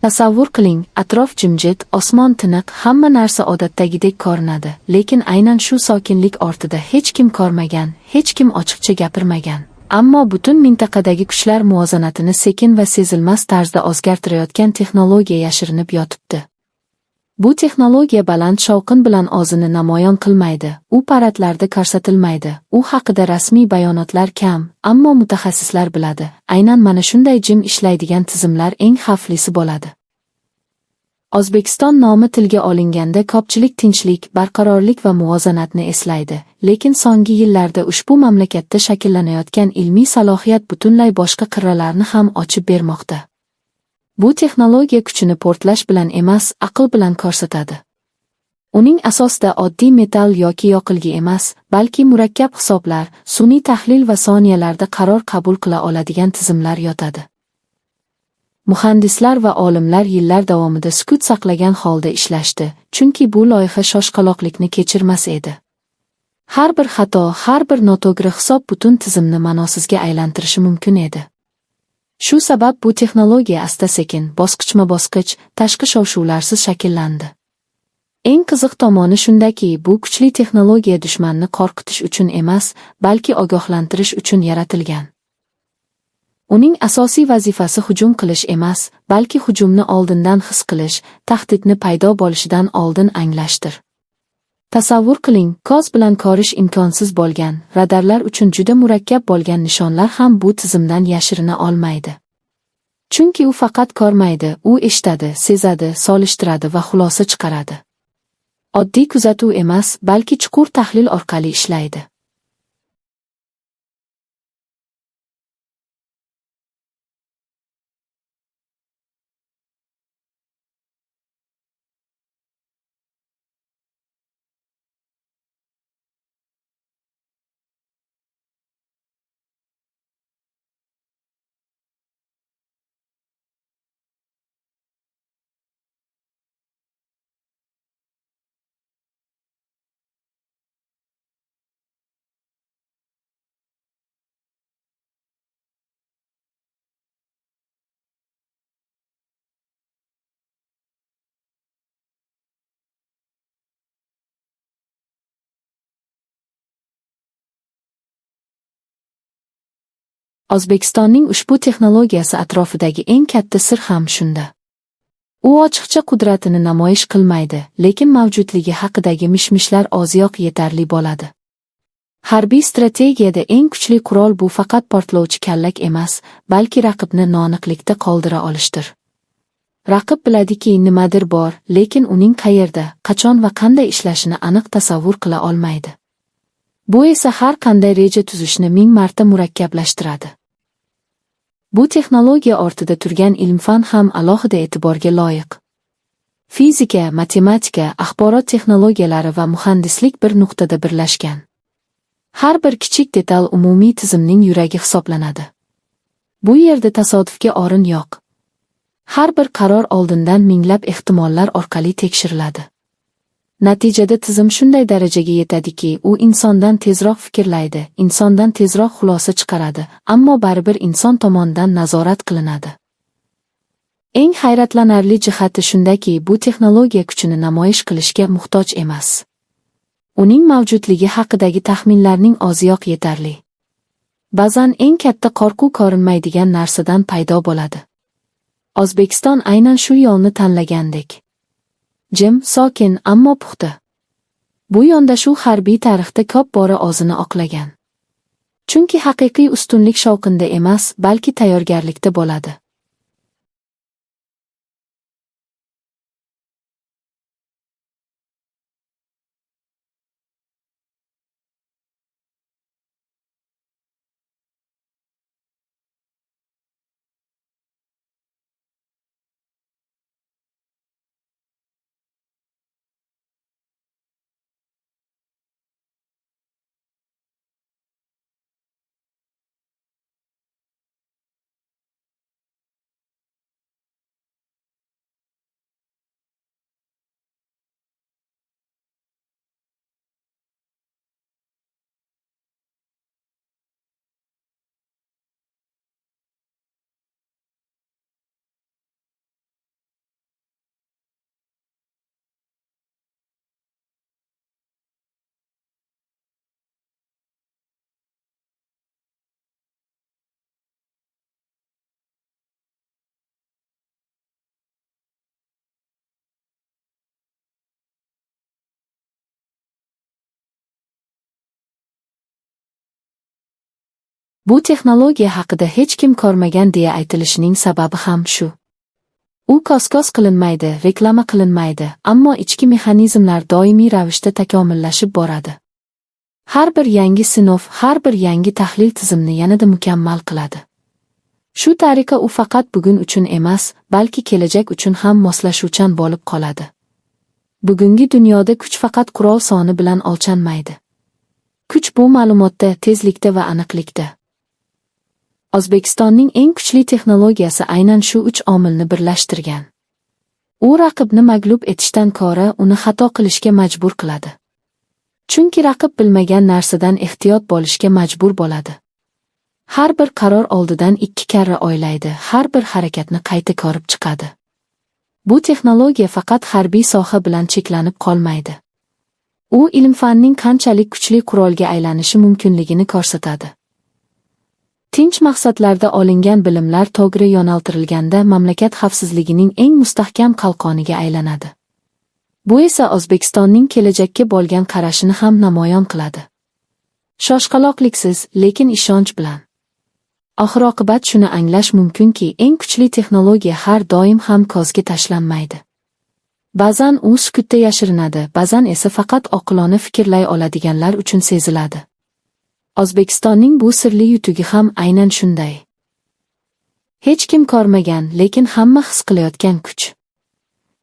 Tasavvur qiling, atrof jimjit, osmon tiniq, hamma narsa odatdagidek ko'rinadi, lekin aynan shu sokinlik ortida hech kim ko'rmagan, hech kim ochiqcha gapirmagan. Ammo butun mintaqadagi kuchlar muvozanatini sekin va sezilmas tarzda o'zgartirayotgan texnologiya yashirinib yotibdi. Bu texnologiya baland shovqin bilan o'zini namoyon qilmaydi, u paradlarda ko'rsatilmaydi, u haqida rasmiy bayonotlar kam, ammo mutaxassislar biladi, aynan mana shunday jim ishlaydigan tizimlar eng xavflisi bo'ladi. O'zbekiston nomi tilga olinganda ko'pchilik tinchlik, barqarorlik va muvozanatni eslaydi, lekin so'nggi yillarda ushbu mamlakatda shakllanayotgan ilmiy salohiyat butunlay boshqa qirralarni ham ochib bermoqda. Bu texnologiya kuchini portlash bilan emas, aql bilan ko'rsatadi. Uning asosida oddiy metall yoki yoqilg'i emas, balki murakkab hisoblar, sun'iy tahlil va soniyalarda qaror qabul qila oladigan tizimlar yotadi. Muhandislar va olimlar yillar davomida sukut saqlagan holda ishlashdi, chunki bu loyiha shoshqaloqlikni kechirmas edi. Har bir xato, har bir noto'g'ri hisob butun tizimni ma'nosizga aylantirishi mumkin edi. Shu sabab bu texnologiya asta-sekin, bosqichma-bosqich, tashqi shov-shuvlarsiz shakllandi. Eng qiziq tomoni shundaki, bu kuchli texnologiya dushmanni qo'rqitish uchun emas, balki ogohlantirish uchun yaratilgan. Uning asosiy vazifasi hujum qilish emas, balki hujumni oldindan his qilish, tahdidni paydo bo'lishidan oldin anglashdir. Tasavvur qiling, ko'z bilan ko'rish imkonsiz bo'lgan, radarlar uchun juda murakkab bo'lgan nishonlar ham bu tizimdan yashirina olmaydi. Chunki u faqat ko'rmaydi, u eshitadi, sezadi, solishtiradi va xulosa chiqaradi. Oddiy kuzatuv emas, balki chuqur tahlil orqali ishlaydi. O'zbekistonning ushbu texnologiyasi atrofidagi eng katta sir ham shunda. U ochiqcha qudratini namoyish qilmaydi, lekin mavjudligi haqidagi mishmishlar oziyoq yetarli bo'ladi. Harbiy strategiyada eng kuchli qurol bu faqat portlovchi kallak emas, balki raqibni noaniqlikda qoldira olishdir. Raqib biladiki, nimadir bor, lekin uning qayerda, qachon va qanday ishlashini aniq tasavvur qila olmaydi. Bu esa har qanday reja tuzishni ming marta murakkablashtiradi. Bu texnologiya ortida turgan ilm-fan ham alohida e'tiborga loyiq. Fizika, matematika, axborot texnologiyalari va muhandislik bir nuqtada birlashgan. Har bir kichik detal umumiy tizimning yuragi hisoblanadi. Bu yerda tasodifga o'rin yo'q. Har bir qaror oldindan minglab ehtimollar orqali tekshiriladi. Natijada tizim shunday darajaga yetadiki, u insondan tezroq fikrlaydi, insondan tezroq xulosa chiqaradi, ammo baribir inson tomonidan nazorat qilinadi. Eng hayratlanarli jihati shundaki, bu texnologiya kuchini namoyish qilishga muhtoj emas. Uning mavjudligi haqidagi taxminlarning o'ziyoq yetarli. Ba'zan eng katta qo'rquv ko'rinmaydigan narsadan paydo bo'ladi. O'zbekiston aynan shu yo'lni tanlagandek. Jim, sokin, ammo puxta. Bu yondashuv harbiy tarixda ko'p bora o'zini oqlagan. Chunki haqiqiy ustunlik shovqinda emas, balki tayyorgarlikda bo'ladi. Bu texnologiya haqida hech kim ko'rmagan deya aytilishining sababi ham shu. U ko'z qilinmaydi, reklama qilinmaydi, ammo ichki mexanizmlar doimiy ravishda takomillashib boradi. Har bir yangi sinov, har bir yangi tahlil tizimni yanada mukammal qiladi. Shu tariqa u faqat bugun uchun emas, balki kelajak uchun ham moslashuvchan bo'lib qoladi. Bugungi dunyoda kuch faqat qurol soni bilan o'lchanmaydi. Kuch bu ma'lumotda, tezlikda va aniqlikda. O'zbekistonning eng kuchli texnologiyasi aynan shu 3 omilni birlashtirgan. U raqibni mag'lub etishdan ko'ra uni xato qilishga majbur qiladi. Chunki raqib bilmagan narsadan ehtiyot bo'lishga majbur bo'ladi. Har bir qaror oldidan 2 karra o'ylaydi, har bir harakatni qayta ko'rib chiqadi. Bu texnologiya faqat harbiy soha bilan cheklanib qolmaydi. U ilm-fanning qanchalik kuchli qurolga aylanishi mumkinligini ko'rsatadi. Tinch maqsadlarda olingan bilimlar to'g'ri yo'naltirilganda mamlakat xavfsizligining eng mustahkam qalqoniga aylanadi. Bu esa O'zbekistonning kelajakka bo'lgan qarashini ham namoyon qiladi. Shoshqaloqliksiz, lekin ishonch bilan. Oxir-oqibat shuni anglash mumkinki, eng kuchli texnologiya har doim ham ko'zga tashlanmaydi. Ba'zan u sukutda yashirinadi, ba'zan esa faqat oqilona fikrlay oladiganlar uchun seziladi. O'zbekistonning bu sirli yutugi ham aynan shunday. Hech kim ko'rmagan, lekin hamma his qilayotgan kuch.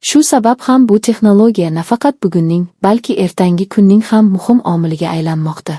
Shu sabab ham bu texnologiya nafaqat bugunning, balki ertangi kunning ham muhim omiliga aylanmoqda.